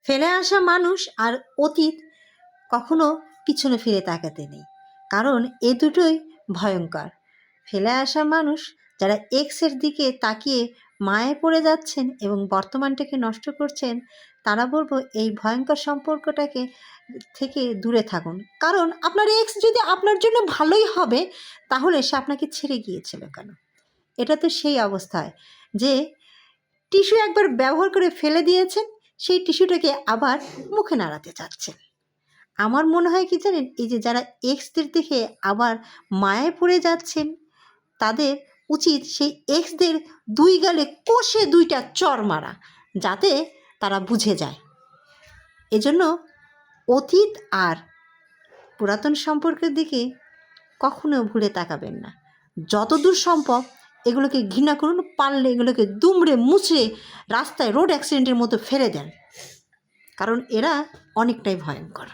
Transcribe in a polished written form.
ফেলে আসা মানুষ আর অতীত কখনো পিছনে ফিরে তাকাতে নেই, কারণ এ দুটোই ভয়ঙ্কর। ফেলে আসা মানুষ যারা এক্সের দিকে তাকিয়ে মায়ে পড়ে যাচ্ছেন এবং বর্তমানটাকে নষ্ট করছেন, তারা বলবো এই ভয়ঙ্কর সম্পর্কটাকে থেকে দূরে থাকুন। কারণ আপনার এক্স যদি আপনার জন্য ভালোই হবে, তাহলে সে আপনাকে ছেড়ে গিয়েছিল কেন? এটা তো সেই অবস্থায় যে টিস্যু একবার ব্যবহার করে ফেলে দিয়েছেন, সেই টিস্যুটাকে আবার মুখে নাড়াতে চাচ্ছেন। আমার মনে হয় কি জানেন, এই যে যারা এক্সদের দেখে আবার মায়ায় পড়ে যাচ্ছেন, তাদের উচিত সেই এক্সদের দুই গালে কষে 2টা চড় মারা, যাতে তারা বুঝে যায়। এজন্য অতীত আর পুরাতন সম্পর্কের দিকে কখনো ঘুরে তাকাবেন না। যতদূর সম্ভব এগুলোকে ঘৃণা করুন, পারলে এগুলোকে দুমড়ে মুচড়ে রাস্তায় রোড অ্যাক্সিডেন্টের মতো ফেলে দেন, কারণ এরা অনেকটাই ভয়ঙ্কর।